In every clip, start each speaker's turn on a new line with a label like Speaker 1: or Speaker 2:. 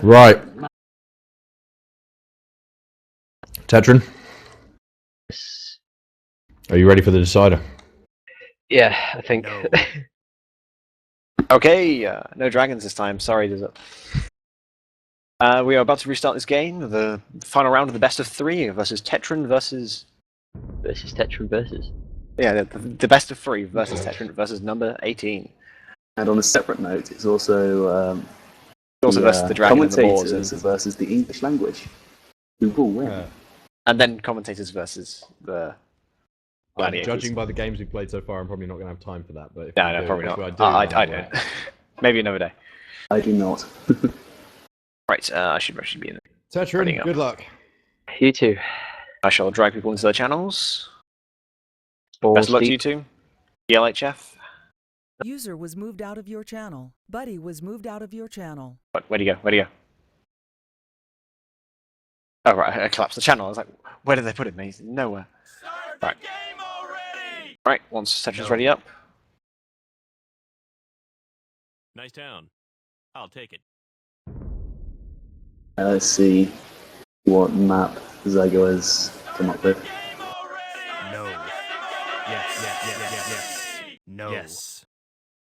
Speaker 1: Right. Tetran, are you ready for the decider?
Speaker 2: Yeah, I think.
Speaker 3: No. Okay, no dragons this time. Sorry, there's a... we are about to restart this game, the final round of the best of 3 versus Tetran versus...
Speaker 2: Tetran versus.
Speaker 3: Yeah, the best of 3 versus Tetran versus number 18.
Speaker 4: And on a separate note, it's also
Speaker 3: versus the dragon and the boars.
Speaker 4: commentators versus the English language, who will win.
Speaker 3: And then commentators versus the...
Speaker 1: Judging by the games we've played so far, I'm probably not going to have time for that. But if
Speaker 3: no, probably not. I don't. Maybe another day.
Speaker 4: I do not.
Speaker 3: Right, I should actually be in it.
Speaker 1: Tetran, good luck.
Speaker 2: You too.
Speaker 3: I shall drag people into their channels.
Speaker 2: Balls
Speaker 3: Best of luck to
Speaker 2: deep.
Speaker 3: you two. The LHF.
Speaker 5: User was moved out of your channel. Buddy was moved out of your channel.
Speaker 3: Where'd he go? Where'd he go? Oh, right, I collapsed the channel. I was like, where did they put him? He's nowhere. Right. Right, once Tetran's ready up.
Speaker 6: Nice town. I'll take it.
Speaker 4: Let's see what map Zygo has come up with.
Speaker 6: No. Yes. No. Yes.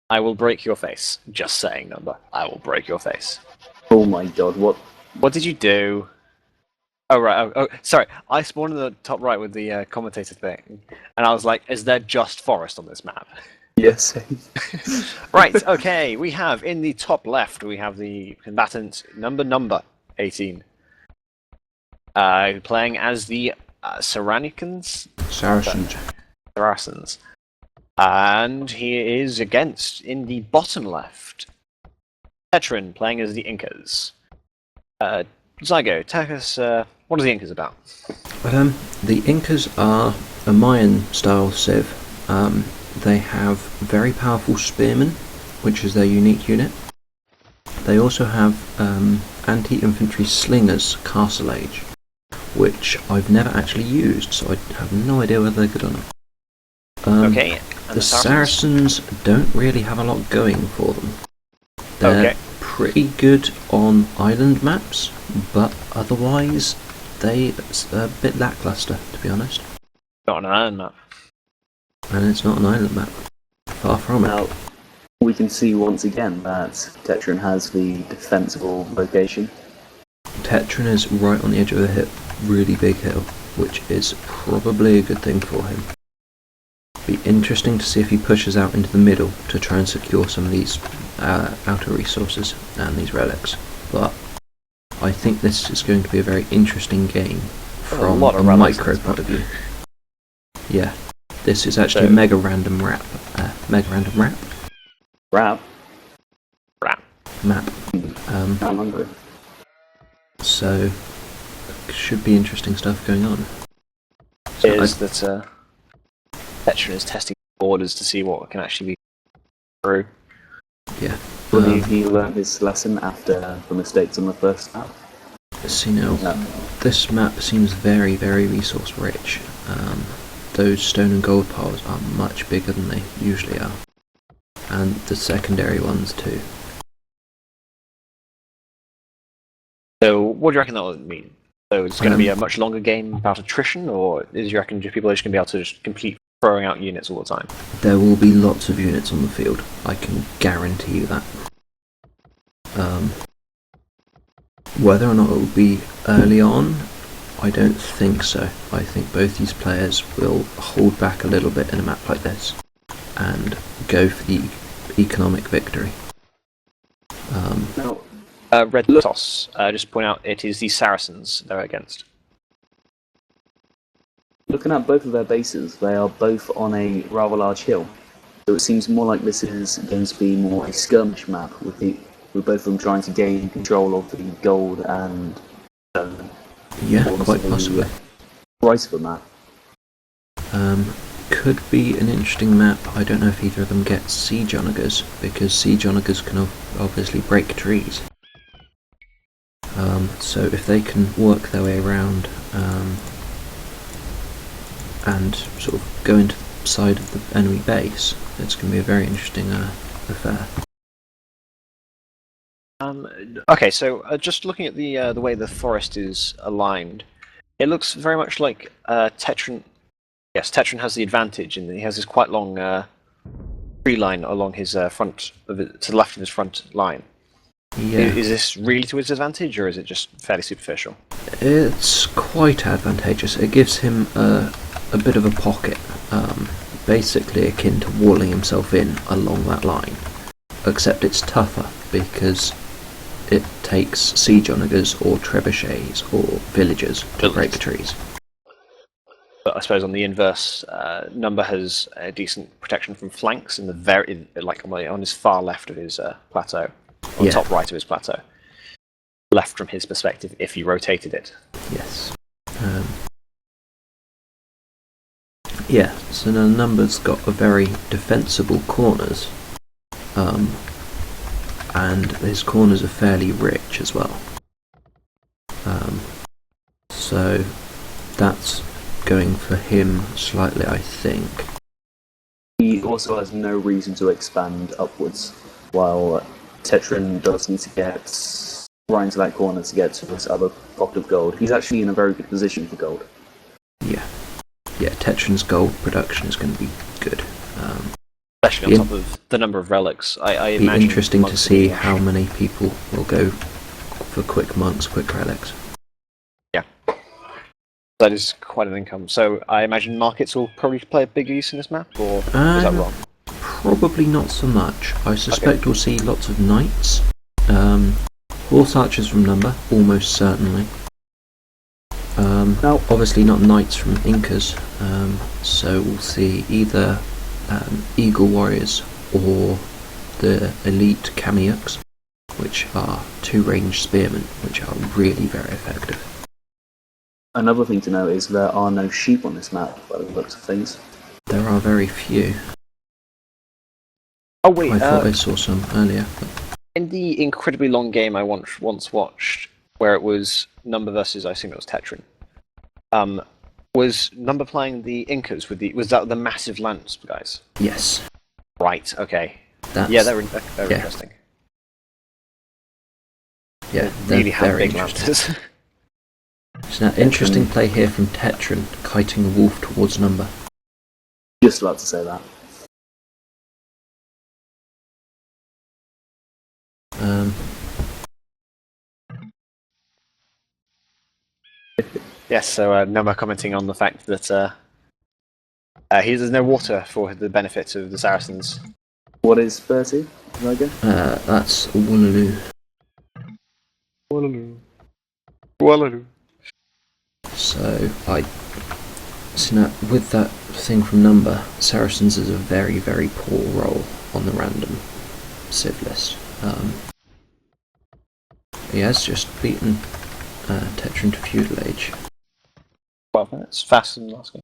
Speaker 3: I will break your face. Just saying, number. I will break your face.
Speaker 4: Oh my god, what?
Speaker 3: What did you do? Oh, right. Oh, sorry. I spawned in the top right with the commentator thing. And I was like, is there just forest on this map?
Speaker 4: Yes.
Speaker 3: Right, okay. We have, in the top left, we have the combatant number 18. Playing as the Saracens. And he is against, in the bottom left, Tetran, playing as the Incas. Zygo, tell us, what are the Incas about?
Speaker 7: The Incas are a Mayan-style civ. They have very powerful spearmen, which is their unique unit. They also have anti-infantry slingers, Castle Age, which I've never actually used, so I have no idea whether they're good or not.
Speaker 3: Okay.
Speaker 7: The Saracens don't really have a lot going for them. They're pretty good on island maps, but otherwise they're a bit lackluster, to be honest.
Speaker 3: Not an island map.
Speaker 7: And it's not an island map. Far from it.
Speaker 4: Now, we can see once again that Tetran has the defensible location.
Speaker 7: Tetran is right on the edge of a really big hill, which is probably a good thing for him. Be interesting to see if he pushes out into the middle to try and secure some of these outer resources and these relics. But I think this is going to be a very interesting game from a micro point of view. Yeah, this is actually a mega random map.
Speaker 4: Rap.
Speaker 7: Map.
Speaker 4: I'm hungry.
Speaker 7: So should be interesting stuff going on.
Speaker 3: So Tetran is testing borders to see what can actually be through.
Speaker 7: Yeah.
Speaker 4: I believe he learned his lesson after the mistakes on the first map.
Speaker 7: See now, this map seems very, very resource rich. Those stone and gold piles are much bigger than they usually are. And the secondary ones too.
Speaker 3: So what do you reckon that will mean? So it's going to be a much longer game about attrition, or do you reckon people are just going to be able to just complete throwing out units all the time?
Speaker 7: There will be lots of units on the field, I can guarantee you that. Whether or not it will be early on, I don't think so. I think both these players will hold back a little bit in a map like this and go for the economic victory.
Speaker 3: Red Toss, just point out it is the Saracens they're against.
Speaker 4: Looking at both of their bases, they are both on a rather large hill. So it seems more like this is going to be more a skirmish map, with both of them trying to gain control of the gold and
Speaker 7: yeah, quite possibly.
Speaker 4: Price of the map.
Speaker 7: Could be an interesting map. I don't know if either of them get siege onagers, because siege onagers can obviously break trees. So if they can work their way around and sort of go into the side of the enemy base, it's going to be a very interesting affair.
Speaker 3: Okay, so just looking at the way the forest is aligned, it looks very much like Tetran. Yes, Tetran has the advantage, and he has this quite long tree line along his front, to the left of his front line.
Speaker 7: Yeah,
Speaker 3: Is this really to his advantage, or is it just fairly superficial?
Speaker 7: it's quite advantageous. It gives him a bit of a pocket, basically akin to walling himself in along that line, except it's tougher because it takes siege onagers or trebuchets or villagers to break the trees.
Speaker 3: But I suppose on the inverse, Number has a decent protection from flanks in the on his far left of his plateau, on the top right of his plateau, left from his perspective if you rotated it.
Speaker 7: Yes. Yeah, so now Number's got a very defensible corners, and his corners are fairly rich as well. So that's going for him slightly, I think.
Speaker 4: He also has no reason to expand upwards, while Tetran does need to get right into that corner to get to this other pocket of gold. He's actually in a very good position for gold.
Speaker 7: Yeah, Tetran's gold production is going to be good.
Speaker 3: Especially on top of the number of relics. I
Speaker 7: It'll be
Speaker 3: imagine
Speaker 7: interesting to
Speaker 3: monks
Speaker 7: see
Speaker 3: will be
Speaker 7: how many people will go for quick monks, quick relics.
Speaker 3: That is quite an income. So I imagine markets will probably play a big use in this map, or is that wrong?
Speaker 7: Probably not so much. I suspect we'll see lots of knights. Horse archers from Number, almost certainly. Obviously not knights from Incas, so we'll see either eagle warriors or the elite Kamiyuks, which are two-range spearmen, which are really very effective.
Speaker 4: Another thing to note is there are no sheep on this map, by the looks of things.
Speaker 7: There are very few.
Speaker 3: Oh wait,
Speaker 7: I thought I saw some earlier. But
Speaker 3: in the incredibly long game I once watched, where it was Number versus, I assume it was Tetran, was Number playing the Incas was that the massive lance guys?
Speaker 7: yes.
Speaker 3: Right. Okay.
Speaker 7: That's,
Speaker 3: Yeah, they're interesting.
Speaker 7: Yeah,
Speaker 3: They really
Speaker 7: they're
Speaker 3: have
Speaker 7: very
Speaker 3: big
Speaker 7: interesting.
Speaker 3: lances.
Speaker 7: So now, interesting play here from Tetran, kiting a wolf towards Number.
Speaker 4: Just about to say that.
Speaker 3: Yes. So Number commenting on the fact that there's no water for the benefit of the Saracens.
Speaker 4: What is 30, Roger?
Speaker 7: That's Woolaloo.
Speaker 3: Wallaloo.
Speaker 7: So now with that thing from Number, Saracens is a very, very poor roll on the random civ list. He has just beaten Tetran to feudal age.
Speaker 3: 12 minutes, faster than last game.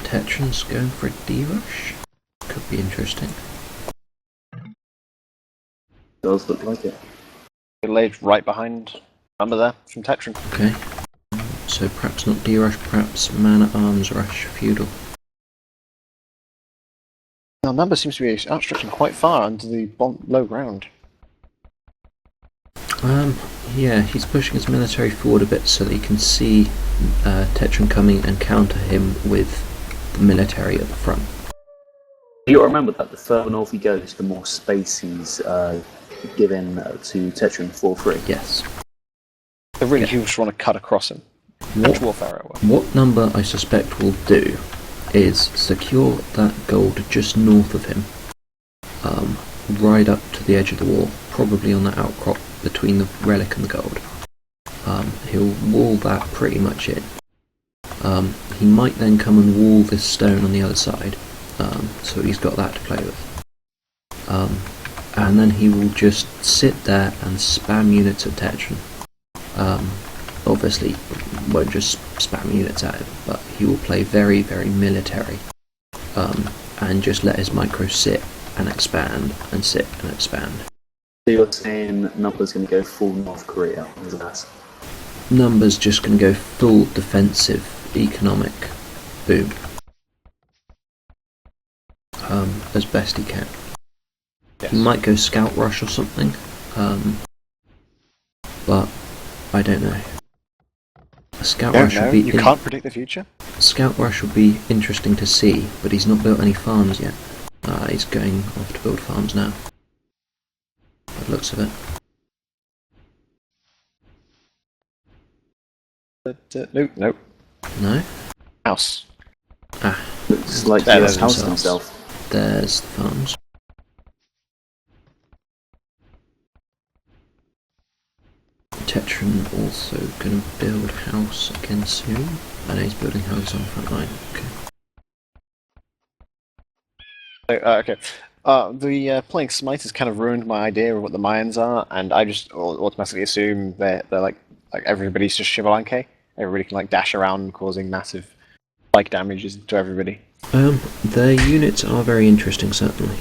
Speaker 7: Tetran's going for a D-rush. Could be interesting.
Speaker 4: Does look like it.
Speaker 3: Laid right behind Number there from Tetran.
Speaker 7: Okay. So perhaps not D-rush, perhaps man-at-arms rush feudal.
Speaker 3: Now Number seems to be outstretching quite far under the low ground.
Speaker 7: Yeah, he's pushing his military forward a bit so that he can see Tetran coming and counter him with the military at the front.
Speaker 4: You'll remember that the further north he goes, the more space he's given to Tetran for free.
Speaker 7: Yes.
Speaker 3: They really do just want to cut across him. Trench warfare at work.
Speaker 7: What Number I suspect will do is secure that gold just north of him, right up to the edge of the wall, probably on that outcrop between the relic and the gold. He'll wall that pretty much in. He might then come and wall this stone on the other side, so he's got that to play with. And then he will just sit there and spam units at Tetran. Obviously, won't just spam units at him, but he will play very, very military, and just let his micro sit and expand, and sit and expand.
Speaker 4: So you're saying Number's going to go full North Korea on his ass?
Speaker 7: Number's just going to go full defensive, economic boom. As best he can.
Speaker 3: Yes.
Speaker 7: He might go scout rush or something, but I don't know. A scout
Speaker 3: Don't
Speaker 7: rush
Speaker 3: know.
Speaker 7: would be
Speaker 3: You can't predict the future.
Speaker 7: Scout rush would be interesting to see, but he's not built any farms yet. He's going off to build farms now. By the looks of it.
Speaker 3: Nope.
Speaker 7: No?
Speaker 3: House.
Speaker 4: Looks like
Speaker 3: There,
Speaker 4: he
Speaker 3: there's
Speaker 4: has housed
Speaker 7: himself.
Speaker 4: himself.
Speaker 7: There's the farms. Tetran also going to build house again soon. I know he's building houses on the front line. Okay.
Speaker 3: Okay. The playing Smite has kind of ruined my idea of what the Mayans are, and I just automatically assume they're like everybody's just Shivalanke. Everybody can like dash around, causing massive spike damages to everybody.
Speaker 7: Their units are very interesting, certainly.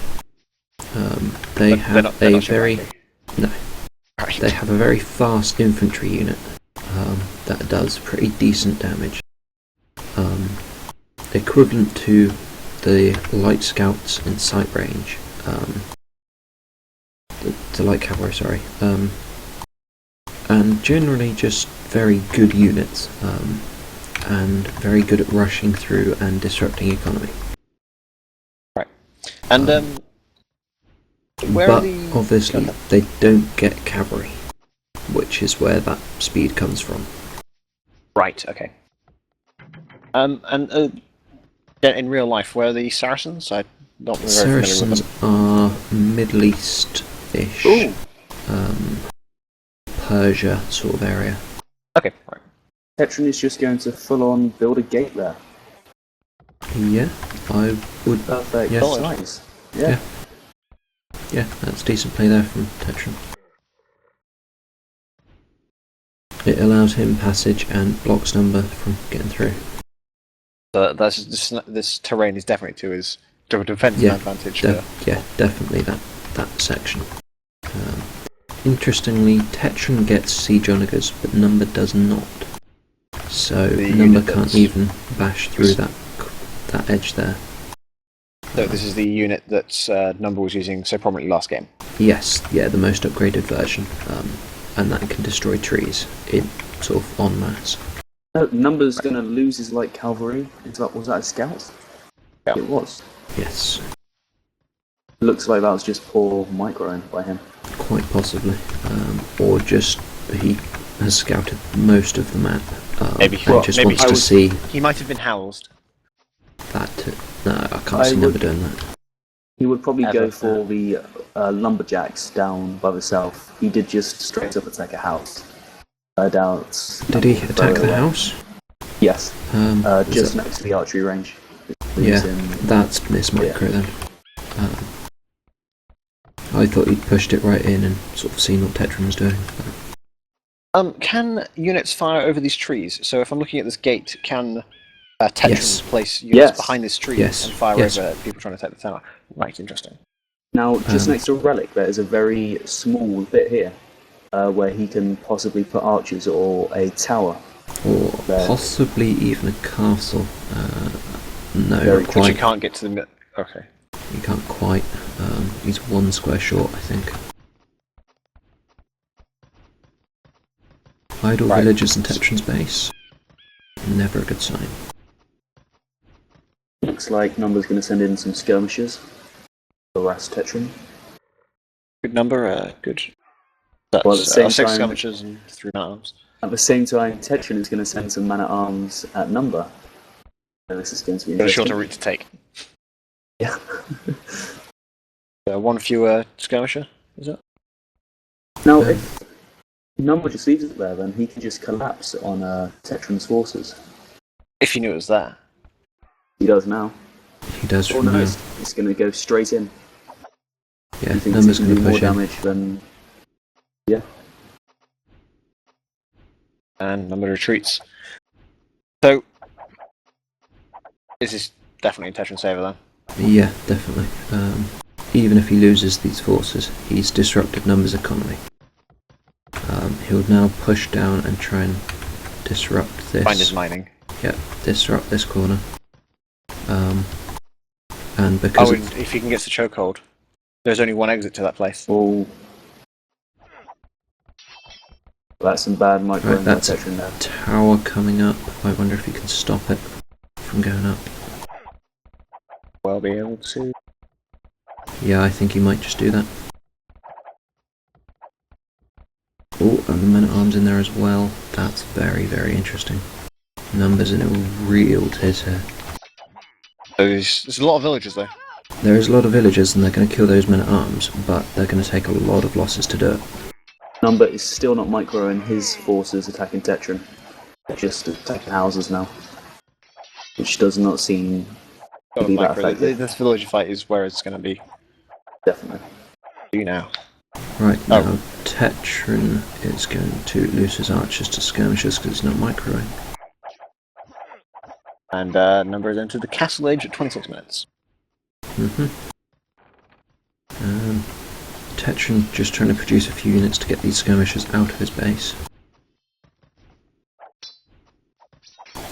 Speaker 7: They have a very They have a very fast infantry unit that does pretty decent damage. Equivalent to the light scouts in sight range. The light cavalry, sorry. And generally just very good units. And very good at rushing through and disrupting economy.
Speaker 3: Right. And where
Speaker 7: but
Speaker 3: are the...
Speaker 7: obviously they don't get cavalry, which is where that speed comes from.
Speaker 3: Right. Okay. And in real life, where are the Saracens? I'm not very familiar with
Speaker 7: Saracens
Speaker 3: them.
Speaker 7: are Middle East-ish,
Speaker 3: Ooh.
Speaker 7: Persia sort of area.
Speaker 3: Okay. Right.
Speaker 4: Tetran is just going to full-on build a gate there.
Speaker 7: Yeah, I would.
Speaker 4: Perfect
Speaker 7: Yes.
Speaker 4: size. Yeah.
Speaker 7: Yeah, that's decent play there from Tetran. It allows him passage and blocks number from getting through.
Speaker 3: This terrain is definitely to his defensive
Speaker 7: Yeah,
Speaker 3: advantage.
Speaker 7: Yeah, definitely that section. Interestingly, Tetran gets siege onagers, but number does not. So
Speaker 3: The
Speaker 7: number
Speaker 3: unit
Speaker 7: can't
Speaker 3: does.
Speaker 7: even bash through that edge there.
Speaker 3: So this is the unit that Number was using so prominently last game.
Speaker 7: Yes, yeah, the most upgraded version, and that can destroy trees in sort of en masse.
Speaker 4: Number's going to lose his light cavalry. Was that a scout?
Speaker 3: Yeah.
Speaker 4: It was.
Speaker 7: Yes,
Speaker 4: Looks like that was just poor microing by him.
Speaker 7: quite possibly, or just he has scouted most of the map.
Speaker 3: Maybe.
Speaker 7: And
Speaker 3: Well,
Speaker 7: just
Speaker 3: maybe
Speaker 7: wants
Speaker 3: he
Speaker 7: to
Speaker 3: was-
Speaker 7: see
Speaker 3: He might have been housed.
Speaker 7: that. No, I can't
Speaker 4: I
Speaker 7: see
Speaker 4: would-
Speaker 7: number doing that.
Speaker 4: He would probably
Speaker 3: As
Speaker 4: go
Speaker 3: of
Speaker 4: for the lumberjacks down by the south. He did just straight up attack a house. I doubt.
Speaker 7: Did he attack the house?
Speaker 4: Yes.
Speaker 7: Was
Speaker 4: Just
Speaker 7: that-
Speaker 4: next to the archery range.
Speaker 7: Yeah,
Speaker 4: Using-
Speaker 7: that's miss micro then. I thought he'd pushed it right in and sort of seen what Tetran was doing.
Speaker 3: Can units fire over these trees? So if I'm looking at this gate, can Tetran
Speaker 7: Yes.
Speaker 3: place units
Speaker 4: Yes.
Speaker 3: behind this tree
Speaker 7: Yes.
Speaker 3: and fire
Speaker 7: Yes.
Speaker 3: over people trying to take the tower? Right, interesting.
Speaker 4: Now, just
Speaker 7: Um,
Speaker 4: next to a relic, there is a very small bit here where he can possibly put archers or a tower.
Speaker 7: Or
Speaker 4: There.
Speaker 7: possibly even a castle. No,
Speaker 4: Very
Speaker 7: not
Speaker 3: But you
Speaker 7: quite.
Speaker 3: can't get to the... Okay.
Speaker 7: You can't quite. He's one square short, I think. Idle
Speaker 3: Right.
Speaker 7: villagers in Tetran's base. Never a good sign.
Speaker 4: Looks like Number's going to send in some skirmishers. Harass Tetran.
Speaker 3: Good number, good. That's
Speaker 4: Well, at the same
Speaker 3: 6
Speaker 4: time-
Speaker 3: skirmishers and 3 arms.
Speaker 4: At the same time, Tetran is going to send some man-at-arms at Number. So this is going to be
Speaker 3: Got a
Speaker 4: interesting.
Speaker 3: shorter route to take.
Speaker 4: Yeah.
Speaker 3: One fewer skirmisher, is it?
Speaker 4: Now,
Speaker 7: Yeah.
Speaker 4: if Number just leaves it there, then he can just collapse on Tetran's forces.
Speaker 3: If you knew it was there.
Speaker 4: He does now.
Speaker 7: He does
Speaker 4: Oh
Speaker 7: from
Speaker 4: no,
Speaker 7: now.
Speaker 4: he's going to go straight in.
Speaker 7: Yeah,
Speaker 4: He thinks
Speaker 7: numbers
Speaker 4: he
Speaker 7: going
Speaker 4: can
Speaker 7: to
Speaker 4: do more
Speaker 7: push in.
Speaker 4: damage than... Yeah.
Speaker 3: And number retreats. So, this is definitely a Tetran saver then.
Speaker 7: Yeah, definitely. Even if he loses these forces, he's disrupted numbers' economy. He'll now push down and try and disrupt this.
Speaker 3: Find his mining.
Speaker 7: Yeah, disrupt this corner. And because
Speaker 3: Oh, and if he can get the chokehold, there's only one exit to that place.
Speaker 4: Well, That's some bad micro
Speaker 7: Right, that's a
Speaker 4: Tetran there.
Speaker 7: tower coming up. I wonder if he can stop it from going up.
Speaker 3: Well, be able to.
Speaker 7: Yeah, I think he might just do that. Oh, and the men-at-arms in there as well. That's very, very interesting. Numbers in a real tiz here.
Speaker 3: There's a lot of villagers there.
Speaker 7: There is a lot of villagers and they're going to kill those men-at-arms, but they're going to take a lot of losses to do it.
Speaker 4: Number is still not microing his forces attacking Tetran. They're just attacking houses now. Which does not seem to be that effective.
Speaker 3: This villager fight is where it's going to be.
Speaker 4: Definitely.
Speaker 3: You now.
Speaker 7: Right, now Tetran is going to lose his archers to skirmishers because he's not microing.
Speaker 3: And Number is entered the castle age at 26 minutes.
Speaker 7: Tetran just trying to produce a few units to get these skirmishers out of his base.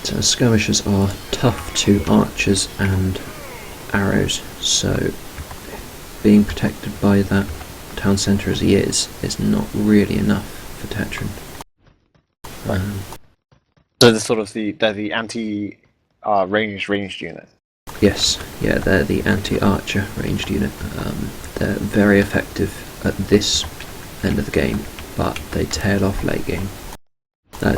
Speaker 7: So skirmishers are tough to archers and arrows, so being protected by that town centre as he is not really enough for Tetran.
Speaker 3: So they're the anti ranged unit.
Speaker 7: Yes, yeah, they're the anti-archer ranged unit. They're very effective at this end of the game, but they tail off late game.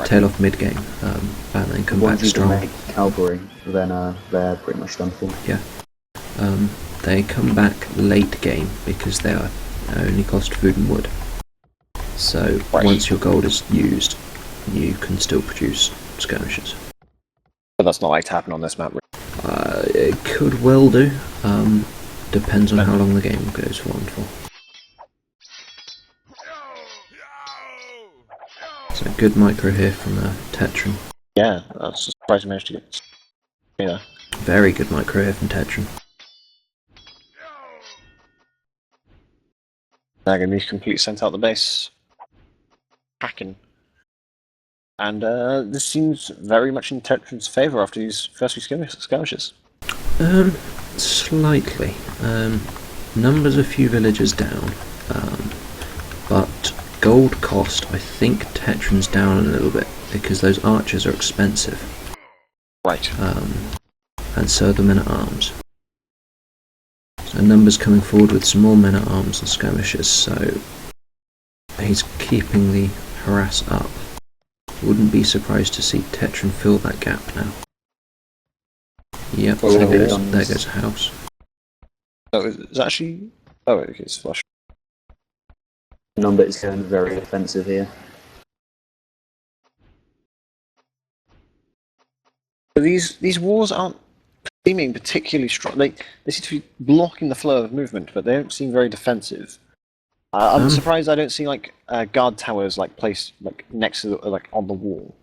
Speaker 7: Tail off mid game, and then come back
Speaker 4: Once you
Speaker 7: strong.
Speaker 4: can make cavalry, then they're pretty much done for.
Speaker 7: Yeah. They come back late game because they are only cost food and wood. So once your gold is used, you can still produce skirmishers.
Speaker 3: But that's not like to happen on this map.
Speaker 7: It could well do. Depends on how long the game goes on for. So good micro here from Tetran.
Speaker 3: Yeah, that's a surprise managed to get. Yeah.
Speaker 7: Very good micro here from Tetran.
Speaker 3: They're going to be completely sent out the base. Hacking. And this seems very much in Tetran's favour after these first few skirmishes.
Speaker 7: Slightly. Numbers a few villagers down, but gold cost, I think Tetran's down a little bit because those archers are expensive.
Speaker 3: Right.
Speaker 7: And so are the men-at-arms. So Numbers coming forward with some more men-at-arms and skirmishers, so he's keeping the harass up. Wouldn't be surprised to see Tetran fill that gap now. Yep, there goes a house.
Speaker 3: Oh, it's actually... Oh, okay, it's flush.
Speaker 4: Number is going very offensive here.
Speaker 3: But these wars aren't seeming particularly strong. They seem to be blocking the flow of movement, but they don't seem very defensive. I'm surprised I don't see like guard towers like placed like next to like on the wall.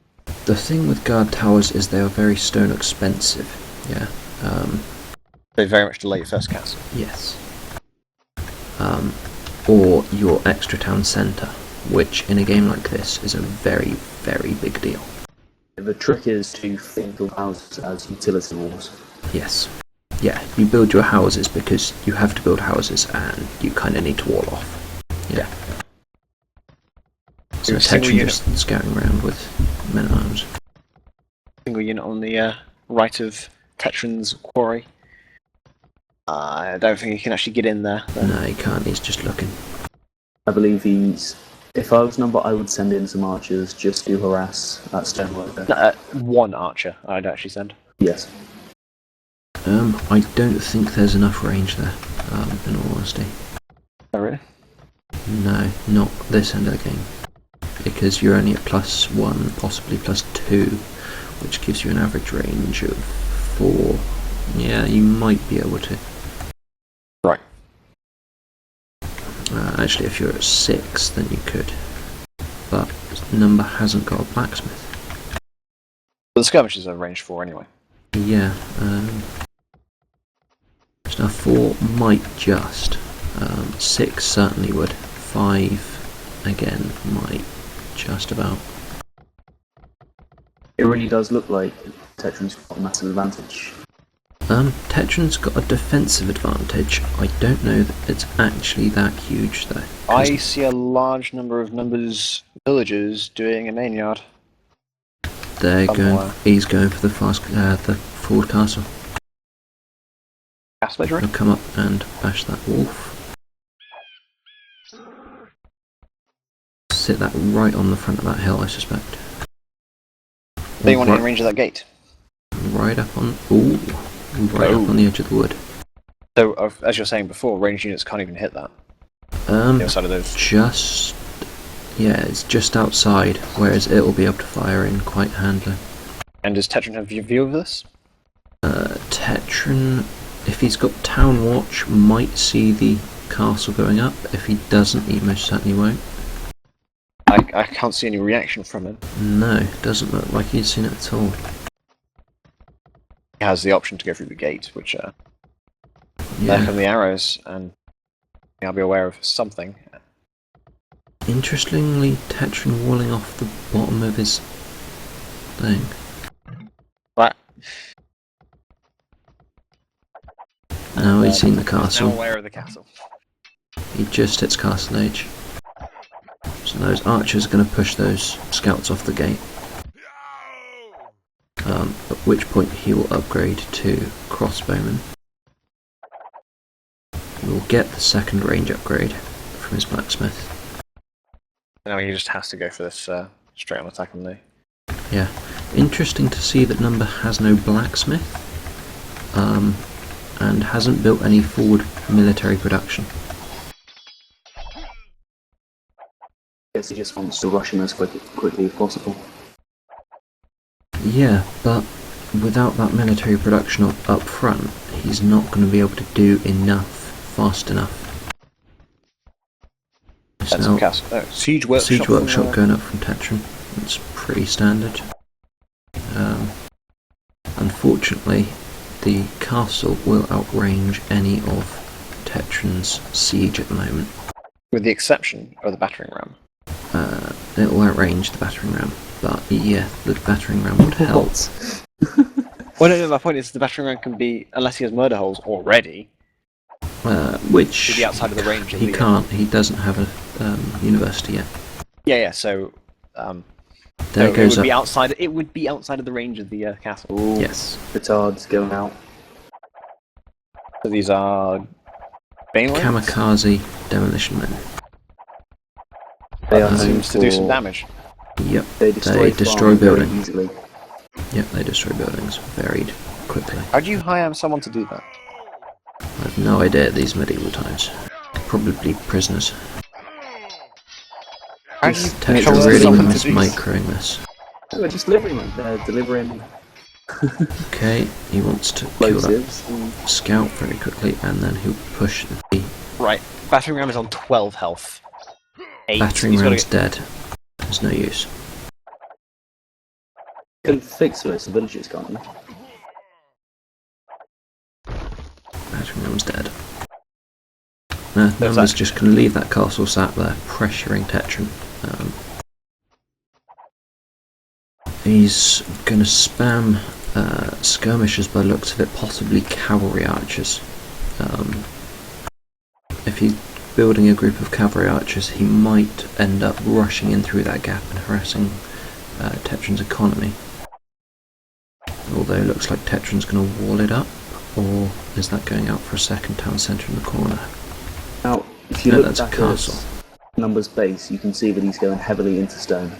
Speaker 7: The thing with guard towers is they are very stone expensive. Yeah.
Speaker 3: They very much delay your first castle.
Speaker 7: Yes. Or your extra town centre, which in a game like this is a very, very big deal.
Speaker 4: The trick is to think of houses as utility walls.
Speaker 7: Yes. Yeah, you build your houses because you have to build houses and you kind of need to wall off. Yeah. So Tetran just scouting around with men-at-arms.
Speaker 3: Single unit on the right of Tetran's quarry. I don't think he can actually get in there.
Speaker 7: No, he can't, he's just looking.
Speaker 4: I believe he's... If I was Number, I would send in some archers just to harass that stonework there.
Speaker 3: One archer I'd actually send.
Speaker 4: Yes.
Speaker 7: I don't think there's enough range there, in all honesty.
Speaker 3: Oh really?
Speaker 7: No, not this end of the game. Because you're only at +1, possibly +2, which gives you an average range of 4. Yeah, you might be able to.
Speaker 3: Right.
Speaker 7: Actually, if you're at 6, then you could. But Number hasn't got a blacksmith.
Speaker 3: But the skirmishes are range 4 anyway.
Speaker 7: Yeah. So now 4 might just. 6 certainly would. 5 again might just about.
Speaker 4: It really does look like Tetran's got a massive advantage.
Speaker 7: Tetran's got a defensive advantage. I don't know that it's actually that huge though.
Speaker 3: I see a large number of Numbers Villagers doing a main yard.
Speaker 7: He's going for the forward castle.
Speaker 3: Castle edge,
Speaker 7: He'll come up and bash that wolf. Sit that right on the front of that hill, I suspect.
Speaker 3: They want in range of that gate.
Speaker 7: Right up on. Ooh, right up on the edge of the wood.
Speaker 3: So, as you're saying before, ranged units can't even hit that. The other side of those.
Speaker 7: Yeah, it's just outside, whereas it'll be able to fire in quite handily.
Speaker 3: And does Tetran have your view of this?
Speaker 7: Tetran, if he's got Town Watch, might see the castle going up. If he doesn't, he most certainly won't.
Speaker 3: I can't see any reaction from him.
Speaker 7: No, doesn't look like he's seen it at all.
Speaker 3: He has the option to go through the gate, which there
Speaker 7: Yeah.
Speaker 3: come the arrows, and I'll be aware of something.
Speaker 7: Interestingly, Tetran walling off the bottom of his thing.
Speaker 3: But
Speaker 7: Now he's seen the
Speaker 3: now
Speaker 7: castle.
Speaker 3: aware of the castle.
Speaker 7: He just hits castle age. So those archers are going to push those scouts off the gate. At which point he will upgrade to crossbowman. He will get the second range upgrade from his blacksmith.
Speaker 3: Now he just has to go for this straight on attack on the.
Speaker 7: Yeah. Interesting to see that Number has no blacksmith. And hasn't built any forward military production.
Speaker 4: Guess he just wants to rush him as quickly as possible.
Speaker 7: Yeah, but without that military production up front, he's not going to be able to do enough fast enough.
Speaker 3: That's some castle. Siege workshop.
Speaker 7: Siege workshop going up from Tetran. It's pretty standard. Unfortunately, the castle will outrange any of Tetran's siege at the moment.
Speaker 3: With the exception of the battering ram.
Speaker 7: It will outrange the battering ram, but yeah, the battering ram would help.
Speaker 3: Well, no, my point is the battering ram can be, unless he has murder holes already,
Speaker 7: Which
Speaker 3: to be outside of the range of
Speaker 7: he can't. He doesn't have a university yet.
Speaker 3: Yeah, so
Speaker 7: There
Speaker 3: it
Speaker 7: goes
Speaker 3: would be
Speaker 7: up.
Speaker 3: outside. It would be outside of the range of the castle.
Speaker 4: Ooh,
Speaker 7: Yes.
Speaker 4: Petard's going out.
Speaker 3: So these are Banelines?
Speaker 7: Kamikaze demolition men.
Speaker 4: They are
Speaker 3: That
Speaker 4: known
Speaker 3: seems to do some
Speaker 4: for-
Speaker 3: damage.
Speaker 7: Yep.
Speaker 4: They
Speaker 7: They destroy
Speaker 4: farms very
Speaker 7: buildings.
Speaker 4: easily.
Speaker 7: Yep, they destroy buildings very quickly.
Speaker 3: How do you hire someone to do that?
Speaker 7: I have no idea at these medieval times. Probably prisoners.
Speaker 3: How do you
Speaker 7: Tetran
Speaker 3: coerce
Speaker 7: really
Speaker 3: someone to do
Speaker 7: mismicroing this.
Speaker 4: Oh, they're just delivering them. They're delivering
Speaker 7: Okay, he wants to kill that
Speaker 4: explosives. And
Speaker 7: scout very quickly, and then he'll push the
Speaker 3: Right, battering ram is on 12 health. 8.
Speaker 7: battering
Speaker 3: He's gotta
Speaker 7: ram's dead. There's no use.
Speaker 4: you can fix those villages, can't you?
Speaker 7: Battering ram's dead. Number's just going to leave that castle sat there, pressuring Tetran. He's going to spam skirmishers by the looks of it, possibly cavalry archers. If he's building a group of cavalry archers, he might end up rushing in through that gap and harassing Tetran's economy. Although it looks like Tetran's going to wall it up, or is that going out for a second town centre in the corner?
Speaker 4: Now, if you
Speaker 7: No,
Speaker 4: look
Speaker 7: that's a
Speaker 4: back
Speaker 7: castle.
Speaker 4: at Number's base, you can see that he's going heavily into stone.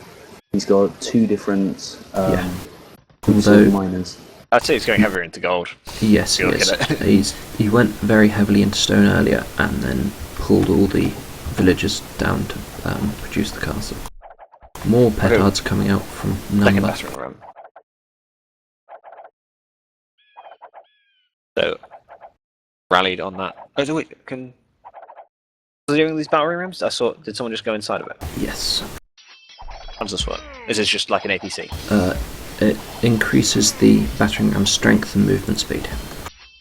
Speaker 4: He's got two different groups of
Speaker 7: Although-
Speaker 4: miners.
Speaker 3: I'd say he's going heavier into gold.
Speaker 7: Yes, he
Speaker 3: Look
Speaker 7: is.
Speaker 3: at
Speaker 7: He went very heavily into stone earlier, and then pulled all the villagers down to produce the castle. More petards coming out from
Speaker 3: Second
Speaker 7: Number.
Speaker 3: battering ram. So, rallied on that. Oh, so wait, can... Are they doing these battering rams? I saw... Did someone just go inside of it?
Speaker 7: Yes.
Speaker 3: How does this work? Is this just like an APC?
Speaker 7: It increases the battering ram's strength and movement speed.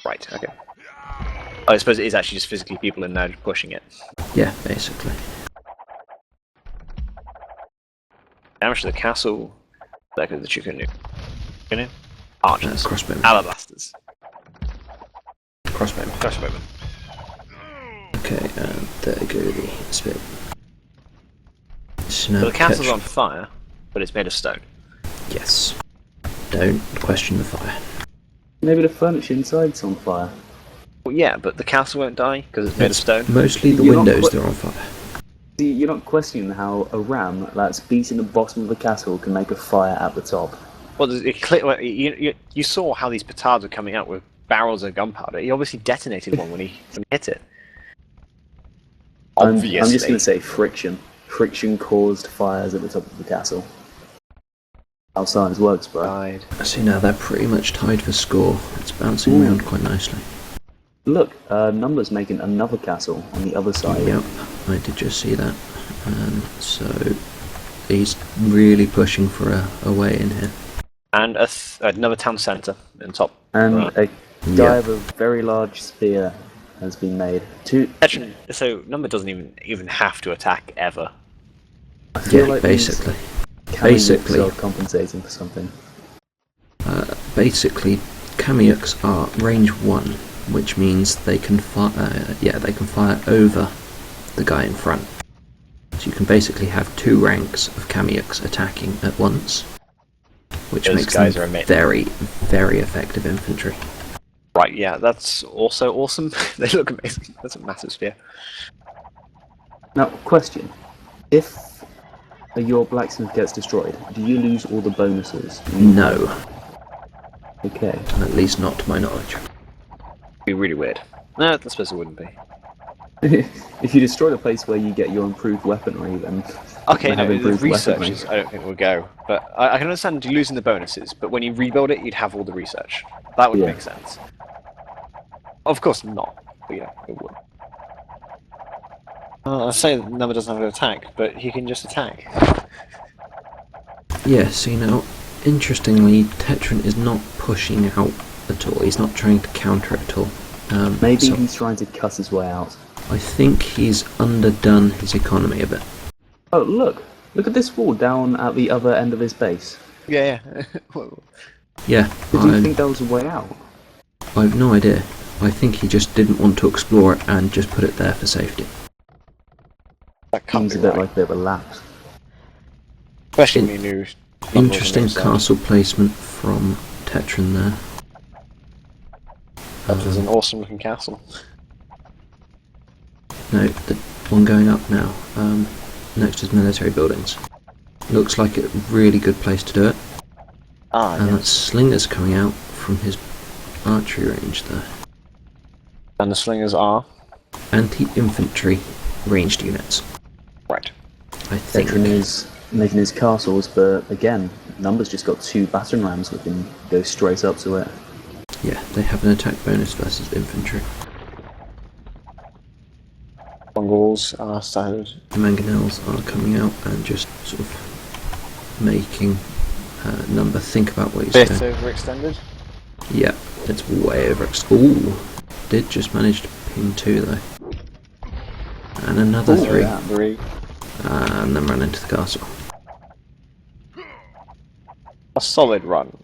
Speaker 3: Right, okay. I suppose it is actually just physically people in there pushing it.
Speaker 7: Yeah, basically.
Speaker 3: Damage to the castle. There goes the chicken. Archers.
Speaker 7: Crossbowmen.
Speaker 3: Alabasters.
Speaker 7: Crossbowmen.
Speaker 3: Crossbowmen.
Speaker 7: Okay, and there go the spear. So now
Speaker 3: So the castle's
Speaker 7: Tetran-
Speaker 3: on fire, but it's made of stone.
Speaker 7: Yes. Don't question the fire.
Speaker 4: Maybe the furniture inside's on fire.
Speaker 3: Well, yeah, but the castle won't die because it's made of stone.
Speaker 7: Mostly the
Speaker 4: You're not
Speaker 7: windows
Speaker 4: que-
Speaker 7: that are on fire.
Speaker 4: See, you're not questioning how a ram that's beating the bottom of the castle can make a fire at the top.
Speaker 3: Well, you saw how these petards were coming out with barrels of gunpowder. He obviously detonated one when he hit it.
Speaker 4: I'm
Speaker 3: Obviously.
Speaker 4: just going to say friction. Friction caused fires at the top of the castle. How science works, bro.
Speaker 3: Died.
Speaker 7: See, now they're pretty much tied for score. It's bouncing around quite nicely.
Speaker 4: Look, Numbers making another castle on the other side.
Speaker 7: Yep, I did just see that. So he's really pushing for a way in here.
Speaker 3: And another town centre in top.
Speaker 4: And
Speaker 3: Right.
Speaker 4: a guy with a very large spear has been made.
Speaker 3: Actually, so Number doesn't even have to attack ever.
Speaker 4: I feel
Speaker 7: Yeah,
Speaker 4: like
Speaker 7: basically.
Speaker 4: Basically, are compensating for something.
Speaker 7: Basically, Kamyuks are range 1, which means they can they can fire over the guy in front. So you can basically have 2 ranks of Kamyuks attacking at once, which
Speaker 3: Those
Speaker 7: makes
Speaker 3: guys
Speaker 7: them
Speaker 3: are amazing.
Speaker 7: very, very effective infantry.
Speaker 3: Right, yeah, that's also awesome. They look amazing. That's a massive spear.
Speaker 4: Now, question. If your blacksmith gets destroyed, do you lose all the bonuses?
Speaker 7: No,
Speaker 4: Okay.
Speaker 7: at least not to my knowledge.
Speaker 3: Be really weird. No, I suppose it wouldn't be.
Speaker 4: If you destroy the place where you get your improved weaponry, then
Speaker 3: Okay,
Speaker 4: you have
Speaker 3: no, the
Speaker 4: improved weaponry.
Speaker 3: research I don't think will go. But I can understand you losing the bonuses, but when you rebuild it, you'd have all the research. That would
Speaker 4: Yeah.
Speaker 3: make sense. Of course not, but yeah, it would. I say that Number doesn't have an attack, but he can just attack.
Speaker 7: Yeah, see now, interestingly, Tetran is not pushing out at all. He's not trying to counter it at all.
Speaker 4: Maybe
Speaker 7: so
Speaker 4: he's trying to cut his way out.
Speaker 7: I think he's underdone his economy a bit.
Speaker 4: Oh, look! Look at this wall down at the other end of his base.
Speaker 3: Yeah.
Speaker 7: Yeah,
Speaker 4: Did you think that was a way out?
Speaker 7: I've no idea. I think he just didn't want to explore it and just put it there for safety.
Speaker 3: That can't
Speaker 4: Seems
Speaker 3: be
Speaker 4: a bit
Speaker 3: right.
Speaker 4: like a bit of a lapse.
Speaker 3: Especially when you knew.
Speaker 7: Interesting castle placement from Tetran there.
Speaker 3: That was an awesome looking castle.
Speaker 7: No, the one going up now, next is military buildings. Looks like a really good place to do it. And that slinger's coming out from his archery range there.
Speaker 3: And the slingers are?
Speaker 7: Anti-infantry ranged units.
Speaker 3: Right.
Speaker 7: I think.
Speaker 4: Tetran is making his castles, but again, Numbers just got 2 battering rams that can go straight up to it.
Speaker 7: Yeah, they have an attack bonus versus infantry.
Speaker 3: Mongols are started.
Speaker 7: The mangonels are coming out and just sort of making Number think about what he's
Speaker 3: Bit
Speaker 7: doing.
Speaker 3: overextended.
Speaker 7: Yeah, it's way over. Ooh, did just manage to ping 2 though. And another
Speaker 4: Ooh,
Speaker 7: 3.
Speaker 4: yeah.
Speaker 3: 3.
Speaker 7: And then ran into the castle.
Speaker 3: A solid run.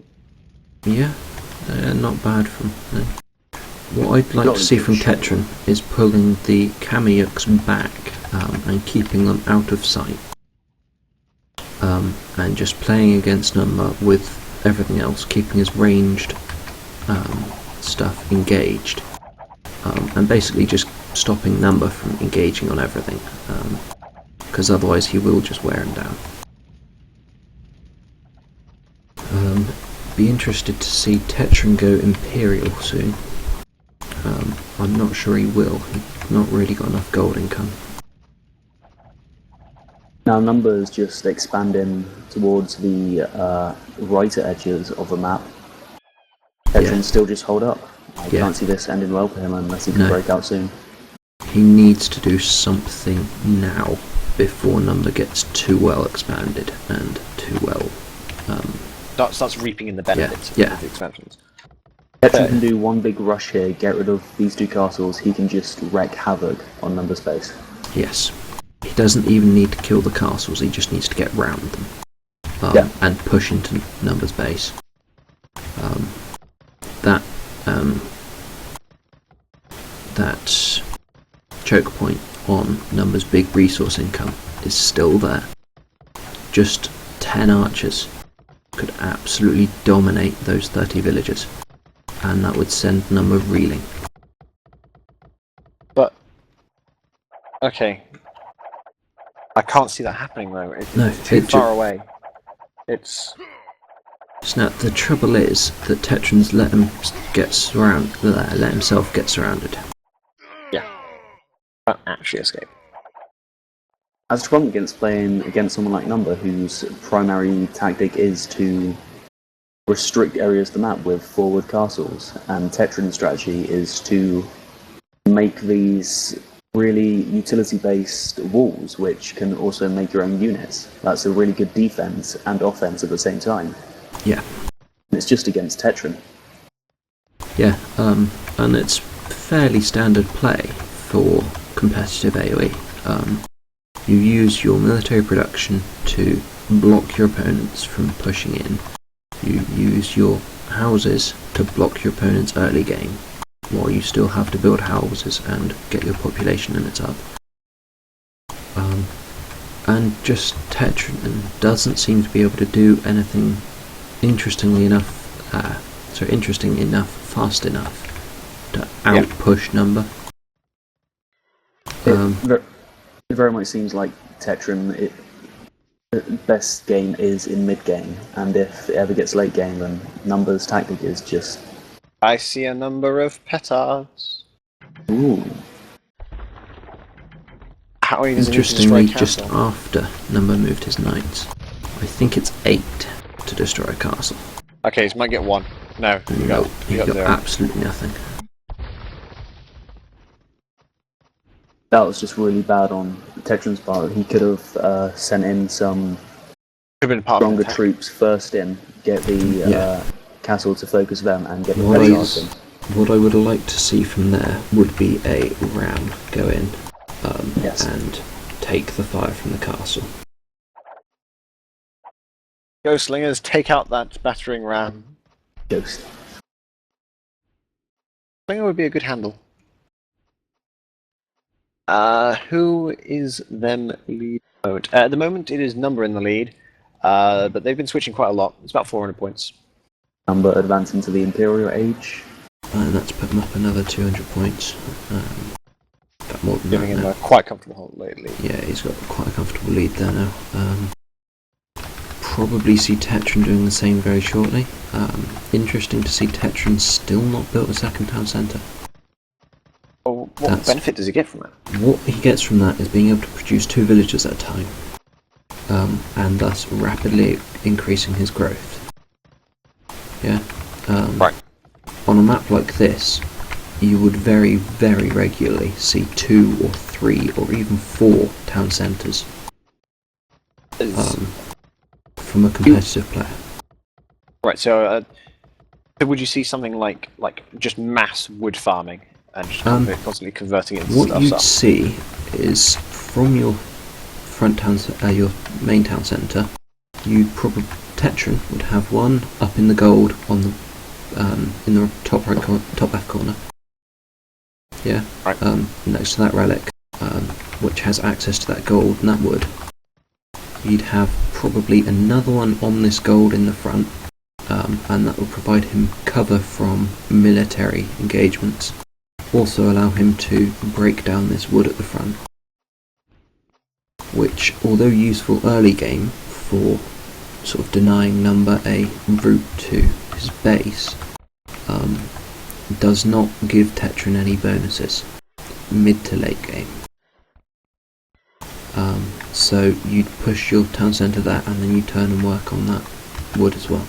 Speaker 7: Yeah, not bad from them. What I'd like
Speaker 4: Not
Speaker 7: to see
Speaker 4: a
Speaker 7: from
Speaker 4: good shot.
Speaker 7: Tetran is pulling the Kamyuks back and keeping them out of sight. And just playing against Number with everything else, keeping his ranged stuff engaged. And basically just stopping Number from engaging on everything. Because otherwise he will just wear him down. Be interested to see Tetran go Imperial soon. I'm not sure he will. He's not really got enough gold income.
Speaker 4: Now Numbers just expanding towards the right edges of the map. Tetran
Speaker 7: Yeah.
Speaker 4: still just hold up. I
Speaker 7: Yeah.
Speaker 4: can't see this ending well for him unless he can
Speaker 7: No.
Speaker 4: break out soon.
Speaker 7: He needs to do something now before Number gets too well expanded and too well.
Speaker 3: Starts reaping in the benefits
Speaker 7: Yeah.
Speaker 3: of the expansions.
Speaker 4: Tetran can do one big rush here, get rid of these 2 castles, he can just wreak havoc on Numbers' base.
Speaker 7: Yes. He doesn't even need to kill the castles, he just needs to get round them.
Speaker 4: Yeah.
Speaker 7: And push into Number's base. That choke point on Number's big resource income is still there. just 10 archers could absolutely dominate those 30 villagers, and that would send Number reeling.
Speaker 3: But okay, I can't see that happening though. It's too far away. It's
Speaker 7: Now the trouble is that Tetran's let himself get surrounded.
Speaker 3: yeah, can't actually escape.
Speaker 4: As a problem against playing against someone like Number, whose primary tactic is to restrict areas of the map with forward castles, and Tetran's strategy is to make these really utility-based walls, which can also make your own units. That's a really good defense and offense at the same time.
Speaker 7: Yeah.
Speaker 4: And it's just against Tetran.
Speaker 7: Yeah, and it's fairly standard play for competitive AoE. You use your military production to block your opponents from pushing in. You use your houses to block your opponent's early game, while you still have to build houses and get your population limits up. And just Tetran doesn't seem to be able to do anything interesting enough, fast enough to out-push Number.
Speaker 4: It very much seems like Tetran, the best game is in mid-game, and if it ever gets late game, then Number's tactic is just...
Speaker 3: I see a number of petards.
Speaker 4: Ooh.
Speaker 3: How he doesn't
Speaker 7: Interestingly,
Speaker 3: destroy
Speaker 7: just
Speaker 3: castle.
Speaker 7: after Number moved his knights, I think it's 8 to destroy a castle.
Speaker 3: Okay, so might get 1. No, you
Speaker 7: No,
Speaker 3: got
Speaker 7: he got
Speaker 3: 0.
Speaker 7: absolutely nothing.
Speaker 4: That was just really bad on Tetran's part. He could have sent in some
Speaker 3: Could have been part of
Speaker 4: stronger
Speaker 3: the attack.
Speaker 4: troops first in, get the castle to focus them, and get the
Speaker 7: What
Speaker 4: petards in.
Speaker 7: What I would like to see from there would be a ram go in
Speaker 4: Yes.
Speaker 7: and take the fire from the castle.
Speaker 3: Ghostslingers, take out that battering ram.
Speaker 4: Ghost.
Speaker 3: Slinger would be a good handle. Who is them lead? At the moment, it is Number in the lead, but they've been switching quite a lot. It's about 400 points.
Speaker 4: Number advancing to the Imperial Age.
Speaker 7: And that's put him up another 200 points. Got more than
Speaker 3: Giving
Speaker 7: that
Speaker 3: him
Speaker 7: now.
Speaker 3: a quite comfortable hold lately.
Speaker 7: Yeah, he's got quite a comfortable lead there now. Probably see Tetran doing the same very shortly. Interesting to see Tetran still not built a second town centre.
Speaker 3: Well, what benefit does he get from that?
Speaker 7: What he gets from that is being able to produce 2 villages at a time, and thus rapidly increasing his growth. Yeah.
Speaker 3: Right.
Speaker 7: On a map like this, you would very, very regularly see 2 or 3 or even 4 town centres from a competitive player.
Speaker 3: Right, so would you see something like just mass wood farming and just constantly converting it into
Speaker 7: What
Speaker 3: stuff?
Speaker 7: you'd see is from your front town, your main town centre, Tetran would have one up in the gold on the in the top left corner. Yeah.
Speaker 3: Right.
Speaker 7: Next to that relic, which has access to that gold and that wood. You'd have probably another one on this gold in the front, and that would provide him cover from military engagements. Also allow him to break down this wood at the front, which, although useful early game for sort of denying Number a route to his base, does not give Tetran any bonuses mid to late game. So you'd push your town centre there, and then you turn and work on that wood as well.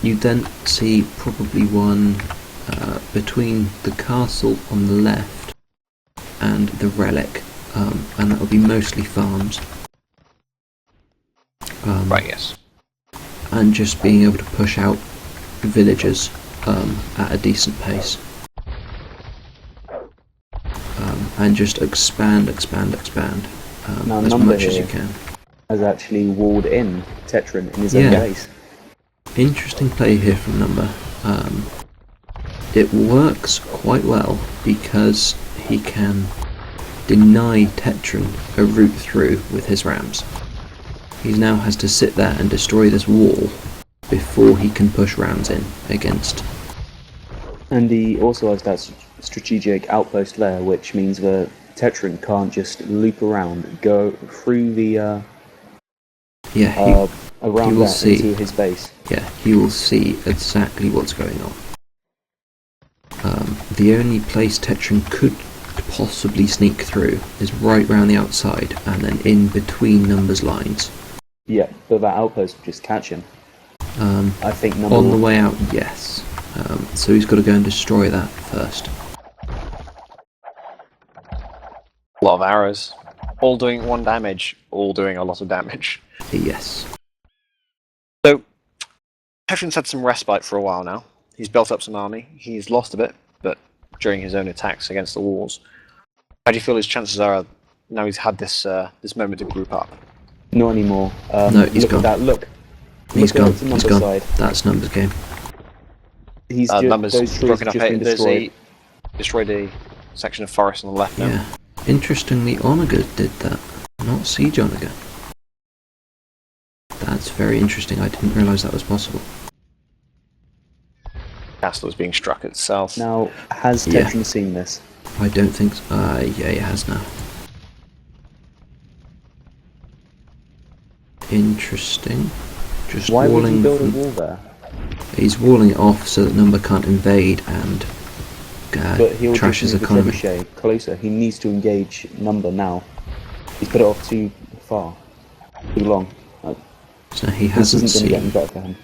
Speaker 7: You'd then see probably one between the castle on the left and the relic, and that would be mostly farms.
Speaker 3: Right, yes.
Speaker 7: And just being able to push out villagers at a decent pace. And just expand
Speaker 4: Now,
Speaker 7: as
Speaker 4: Number
Speaker 7: much as
Speaker 4: here
Speaker 7: you can.
Speaker 4: has actually walled in Tetran in his own
Speaker 7: Yeah.
Speaker 4: base.
Speaker 7: Interesting play here from Number. It works quite well because he can deny Tetran a route through with his rams. He now has to sit there and destroy this wall before he can push rounds in against.
Speaker 4: And he also has that strategic outpost there, which means that Tetran can't just loop around, go through the around
Speaker 7: will
Speaker 4: there
Speaker 7: see.
Speaker 4: into his base.
Speaker 7: Yeah, he will see exactly what's going on. The only place Tetran could possibly sneak through is right round the outside and then in between Numbers' lines.
Speaker 4: Yeah, but that outpost would just catch him. I think Number
Speaker 7: on the way out, yes. So he's got to go and destroy that first.
Speaker 3: A lot of arrows. All doing 1 damage, all doing a lot of damage.
Speaker 7: Yes.
Speaker 3: So, Tetran's had some respite for a while now. He's built up some army. He's lost a bit, but during his own attacks against the walls. How do you feel his chances are now he's had this this moment to group up?
Speaker 4: Not anymore.
Speaker 7: No, he's
Speaker 4: look
Speaker 7: gone.
Speaker 4: At that. Look.
Speaker 7: He's
Speaker 4: Look
Speaker 7: gone.
Speaker 4: at
Speaker 7: He's
Speaker 4: Numbers'
Speaker 7: gone.
Speaker 4: side.
Speaker 7: That's Numbers' game.
Speaker 4: He's
Speaker 3: Numbers
Speaker 4: those trees
Speaker 3: broken
Speaker 4: have
Speaker 3: up.
Speaker 4: just been destroyed.
Speaker 3: Destroyed a section of forest on the left now.
Speaker 7: Yeah. Interestingly, Onaga did that, not Siege Onaga. That's very interesting. I didn't realise that was possible.
Speaker 3: Castle is being struck at south.
Speaker 4: Now, has
Speaker 7: Yeah.
Speaker 4: Tetran seen this?
Speaker 7: I don't think so. Yeah, he has now. Interesting. Just
Speaker 4: Why would
Speaker 7: walling.
Speaker 4: you build a wall there?
Speaker 7: He's walling it off so that Number can't invade and
Speaker 4: But he'll
Speaker 7: trash
Speaker 4: just
Speaker 7: his
Speaker 4: move the
Speaker 7: economy.
Speaker 4: trebuchet closer. He needs to engage Number now. He's put it off too far. Too long.
Speaker 7: So he
Speaker 4: This
Speaker 7: hasn't
Speaker 4: isn't going to
Speaker 7: seen.
Speaker 4: get any better for him.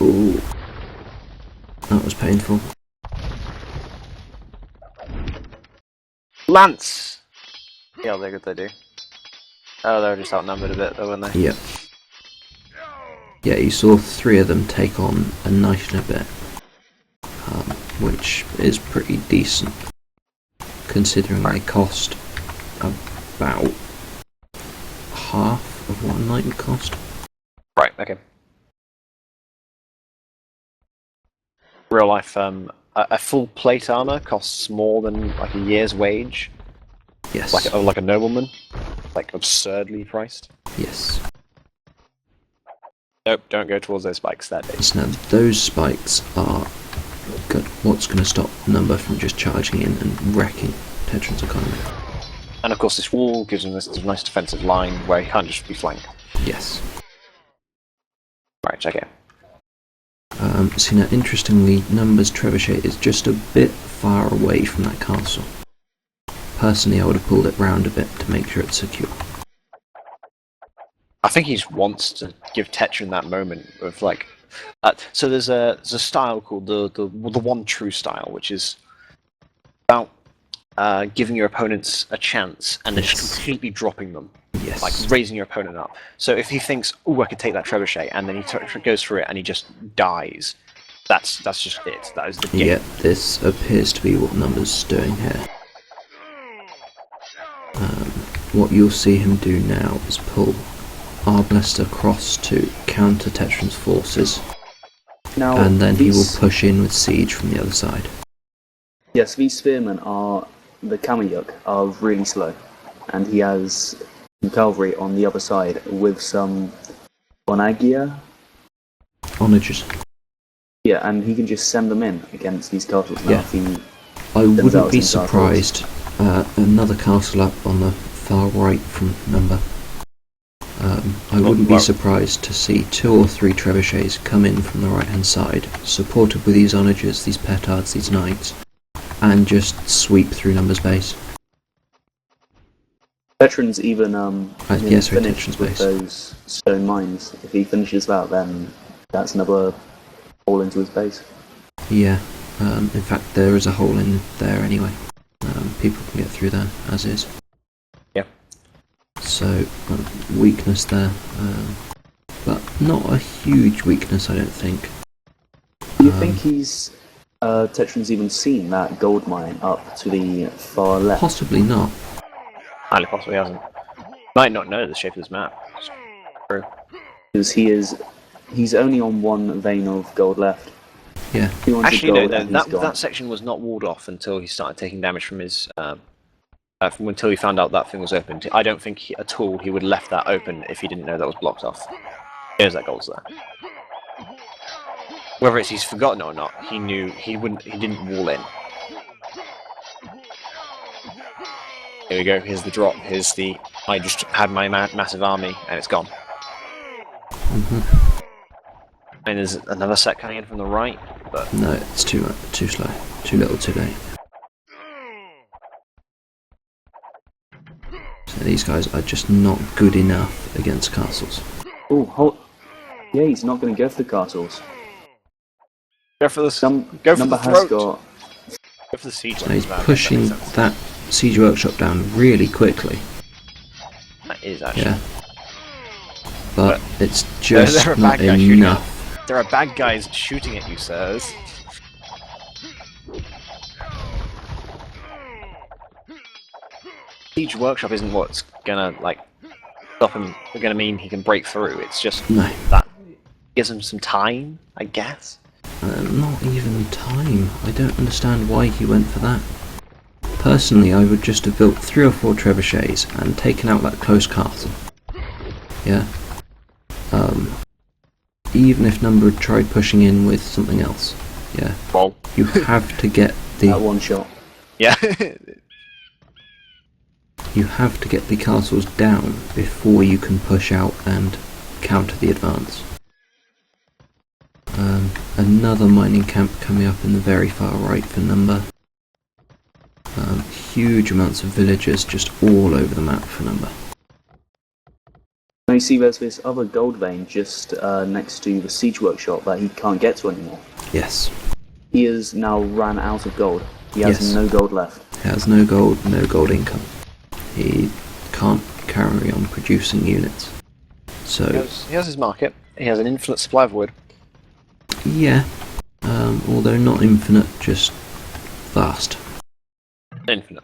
Speaker 7: Ooh. That was painful.
Speaker 3: Lance! Yeah, they're good, they do. Oh, they were just outnumbered a bit, though, weren't they?
Speaker 7: Yep. Yeah, you saw 3 of them take on a knight and a bit, which is pretty decent, considering they cost about half of what a knight would cost.
Speaker 3: Right, okay. Real life, a full plate armor costs more than like a year's wage.
Speaker 7: Yes.
Speaker 3: Like a nobleman. Like absurdly priced.
Speaker 7: Yes.
Speaker 3: Nope, don't go towards those spikes that day.
Speaker 7: So now those spikes are good. What's going to stop Number from just charging in and wrecking Tetran's economy?
Speaker 3: And of course this wall gives him this nice defensive line where he can't just be flanked.
Speaker 7: Yes.
Speaker 3: Right, okay.
Speaker 7: See now, interestingly, Number's trebuchet is just a bit far away from that castle. Personally, I would have pulled it round a bit to make sure it's secure.
Speaker 3: I think he just wants to give Tetran that moment of like. So there's a style called the one true style, which is about giving your opponents a chance and then just
Speaker 7: Yes.
Speaker 3: completely dropping them,
Speaker 7: Yes.
Speaker 3: like raising your opponent up. So if he thinks, "Oh, I could take that trebuchet," and then he goes through it and he just dies, that's just it. That is the game.
Speaker 7: Yeah, this appears to be what Number's doing here. What you'll see him do now is pull Arbalest across to counter Tetran's forces,
Speaker 4: Now,
Speaker 7: and then he will
Speaker 4: these-
Speaker 7: push in with siege from the other side.
Speaker 4: Yes, these spearmen are, the Kamayuk, are really slow. And he has some cavalry on the other side with some Onagia.
Speaker 7: Onagers.
Speaker 4: Yeah, and he can just send them in against these castles now
Speaker 7: Yeah.
Speaker 4: if he...
Speaker 7: I
Speaker 4: Turns out
Speaker 7: wouldn't be
Speaker 4: it's in Dark
Speaker 7: surprised. Another castle up on the far right from Number. I wouldn't be
Speaker 3: well-
Speaker 7: surprised to see 2 or 3 trebuchets come in from the right hand side, supported with these onagers, these petards, these knights, and just sweep through Number's base.
Speaker 4: Tetran's even nearly
Speaker 7: yes, sorry,
Speaker 4: finished
Speaker 7: Tetran's
Speaker 4: with
Speaker 7: base.
Speaker 4: those stone mines. If he finishes that, then that's another hole into his base.
Speaker 7: Yeah, in fact there is a hole in there anyway. People can get through there, as is.
Speaker 3: Yeah.
Speaker 7: So, weakness there. But not a huge weakness, I don't think.
Speaker 4: Do you think Tetran's even seen that gold mine up to the far left?
Speaker 7: Possibly not.
Speaker 3: Highly possibly hasn't. Might not know the shape of this map. True.
Speaker 4: Because he's only on one vein of gold left.
Speaker 7: Yeah.
Speaker 4: 200
Speaker 3: Actually, no,
Speaker 4: gold
Speaker 3: no.
Speaker 4: and he's gone.
Speaker 3: That section was not walled off until he started taking damage from his from until he found out that thing was open. I don't think at all he would have left that open if he didn't know that was blocked off. Here's that gold's there. Whether it's he's forgotten or not, he knew he wouldn't. He didn't wall in. Here we go. Here's the drop. Here's the. I just had my massive army and it's gone. And there's another set coming in from the right, but
Speaker 7: No, it's too slow. Too little, too late. So these guys are just not good enough against castles.
Speaker 4: Oh, yeah, he's not going to go for the castles.
Speaker 3: go for the
Speaker 4: Number
Speaker 3: throat.
Speaker 4: has got.
Speaker 3: Go for the siege.
Speaker 7: So he's
Speaker 3: man.
Speaker 7: pushing that siege workshop down really quickly.
Speaker 3: That is actually.
Speaker 7: Yeah. But it's just
Speaker 3: there are
Speaker 7: not
Speaker 3: bad guys shooting
Speaker 7: enough.
Speaker 3: There are bad guys shooting at you, sirs. Siege workshop isn't what's gonna like stop him. Gonna mean he can break through. It's just
Speaker 7: No.
Speaker 3: that gives him some time, I guess.
Speaker 7: Not even time. I don't understand why he went for that. Personally, I would just have built 3 or 4 trebuchets and taken out that close castle. Yeah. Even if Number had tried pushing in with something else. Yeah.
Speaker 3: Well,
Speaker 7: You have to get the
Speaker 4: That one shot.
Speaker 3: yeah.
Speaker 7: you have to get the castles down before you can push out and counter the advance. Another mining camp coming up in the very far right for Number. Huge amounts of villagers just all over the map for Number.
Speaker 4: Now you see there's this other gold vein just next to the siege workshop that he can't get to anymore.
Speaker 7: Yes.
Speaker 4: He has now ran out of gold. He has
Speaker 7: Yes.
Speaker 4: no gold left.
Speaker 7: He has no gold income. He can't carry on producing units. So,
Speaker 3: He has his market. He has an infinite supply of wood.
Speaker 7: yeah. Although not infinite, just vast.
Speaker 3: Infinite.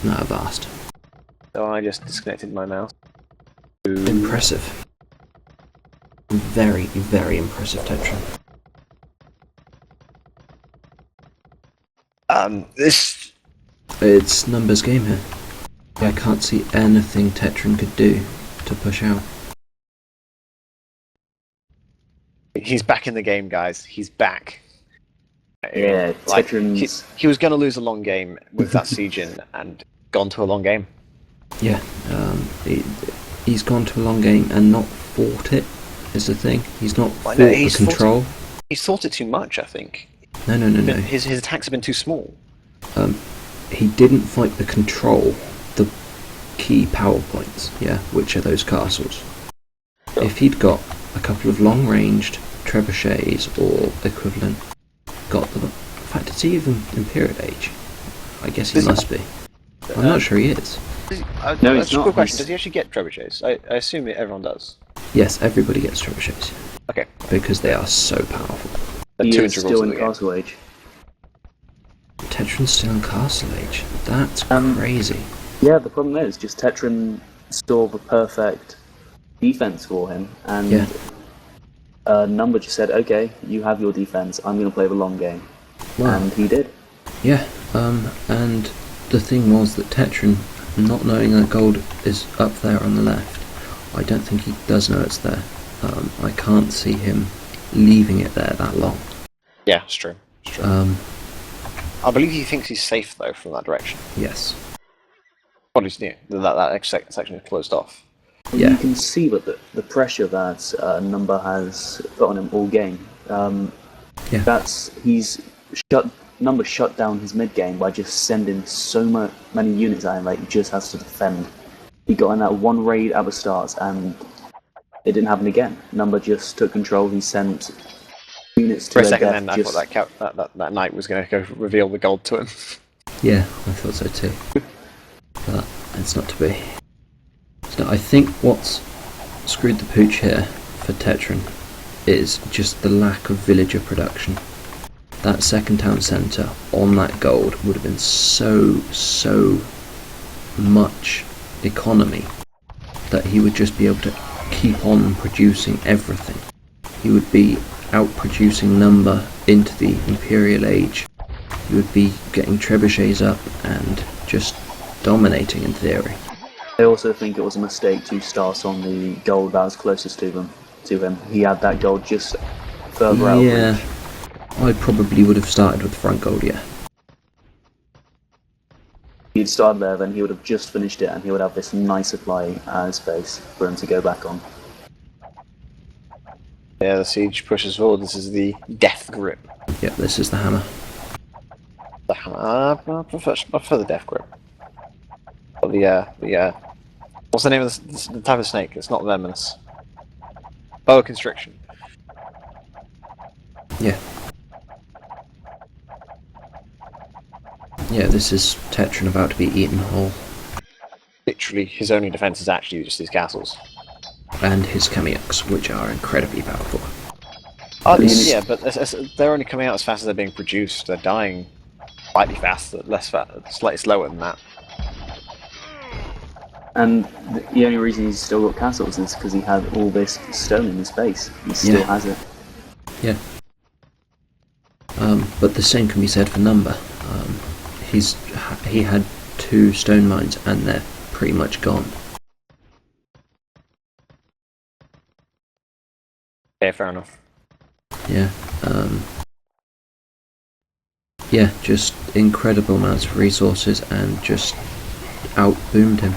Speaker 7: No, vast.
Speaker 3: So I just disconnected my mouse.
Speaker 7: Impressive. Very, very impressive, Tetran.
Speaker 3: This.
Speaker 7: It's Numbers game here. I can't see anything Tetran could do to push out.
Speaker 3: He's back in the game, guys. He's back.
Speaker 4: Yeah,
Speaker 3: Like,
Speaker 4: Tetran's.
Speaker 3: he was going to lose a long game with that siege in and gone to a long game.
Speaker 7: Yeah, he's gone to a long game and not fought it, is the thing. He's not
Speaker 3: Well,
Speaker 7: fought
Speaker 3: no,
Speaker 7: the
Speaker 3: he's fought
Speaker 7: control.
Speaker 3: He's thought it too much, I think.
Speaker 7: No.
Speaker 3: His attacks have been too small.
Speaker 7: He didn't fight the control, the key power points, yeah, which are those castles. If he'd got a couple of long-ranged trebuchets or equivalent, got them. In fact, is he even Imperial Age? I guess he must be. I'm not sure he is.
Speaker 4: No,
Speaker 3: That's
Speaker 4: he's
Speaker 3: a
Speaker 4: not.
Speaker 3: quick question.
Speaker 4: He's-
Speaker 3: Does he actually get trebuchets? I assume that everyone does.
Speaker 7: Yes, everybody gets trebuchets
Speaker 3: Okay.
Speaker 7: because they are so powerful.
Speaker 4: He
Speaker 3: Two
Speaker 4: is
Speaker 3: intervals
Speaker 4: still
Speaker 3: of
Speaker 4: in
Speaker 3: the game.
Speaker 4: Castle Age.
Speaker 7: Tetran's still in Castle Age. That's crazy.
Speaker 4: Yeah, the problem is just Tetran saw the perfect defense for him, and
Speaker 7: Yeah.
Speaker 4: Number just said, "Okay, you have your defense. I'm going to play the long game,"
Speaker 7: Wow.
Speaker 4: and he did.
Speaker 7: Yeah, and the thing was that Tetran, not knowing that gold is up there on the left, I don't think he does know it's there. I can't see him leaving it there that long.
Speaker 3: Yeah, it's true. It's true. I believe he thinks he's safe though from that direction.
Speaker 7: Yes.
Speaker 3: Probably that section is closed off.
Speaker 7: Yeah.
Speaker 4: You can see that the pressure that Number has put on him all game.
Speaker 7: Yeah.
Speaker 4: That's Number shut down his mid game by just sending so many units at him that he just has to defend. He got in that one raid at the start, and it didn't happen again. Number just took control. He sent units to
Speaker 3: For a
Speaker 4: their
Speaker 3: second,
Speaker 4: death.
Speaker 3: then I thought that knight was going to go reveal the gold to him.
Speaker 7: Yeah, I thought so too. But it's not to be. So I think what's screwed the pooch here for Tetran is just the lack of villager production. That second town centre on that gold would have been so much economy that he would just be able to keep on producing everything. He would be out producing Number into the Imperial Age. He would be getting trebuchets up and just dominating in theory.
Speaker 4: I also think it was a mistake to start on the gold that was closest to him. He had that gold just further out of
Speaker 7: Yeah,
Speaker 4: reach.
Speaker 7: I probably would have started with the front gold, yeah.
Speaker 4: If he'd started there, then he would have just finished it, and he would have this nice supply space for him to go back on.
Speaker 3: Yeah, the siege pushes forward. This is the death grip.
Speaker 7: Yep, this is the hammer.
Speaker 3: I prefer the death grip. But what's the name of the type of snake? It's not venomous. Boa constriction.
Speaker 7: Yeah. Yeah, this is Tetran about to be eaten whole.
Speaker 3: Literally, his only defense is actually just his castles.
Speaker 7: And his Kamioks, which are incredibly powerful.
Speaker 3: Yeah, but they're only coming out as fast as they're being produced. They're dying slightly faster, slightly slower than that.
Speaker 4: And the only reason he's still got castles is because he had all this stone in his base. He still has it.
Speaker 7: Yeah. But the same can be said for Number. He had 2 stone mines and they're pretty much gone.
Speaker 3: Yeah, fair enough.
Speaker 7: Yeah. Yeah, just incredible amounts of resources and just outboomed him.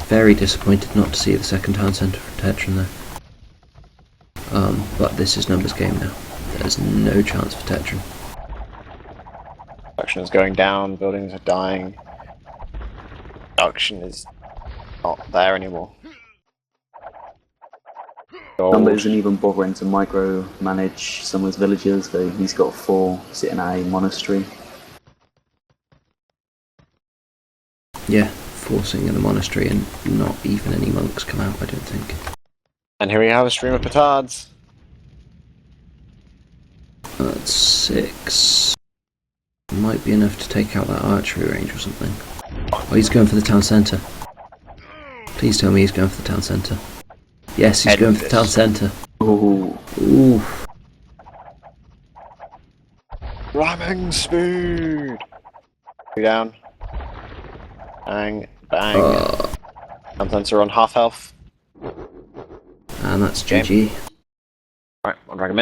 Speaker 7: Very disappointed not to see the second town centre for Tetran there. But this is Number's game now. There's no chance for Tetran.
Speaker 3: Production is going down, buildings are dying. Production is not there anymore.
Speaker 4: Number isn't even bothering to micromanage some of his villagers, though he's got 4 sitting at a monastery.
Speaker 7: Yeah, forcing in the monastery and not even any monks come out, I don't think.
Speaker 3: And here we have a stream of petards.
Speaker 7: That's 6. Might be enough to take out that archery range or something. Oh, he's going for the town centre. Please tell me he's going for the town centre. Yes, he's going for the town centre.
Speaker 4: Ooh.
Speaker 7: Ooh.
Speaker 3: Ramming speed! 2 down. Bang, bang. Town center on half health.
Speaker 7: And that's GG.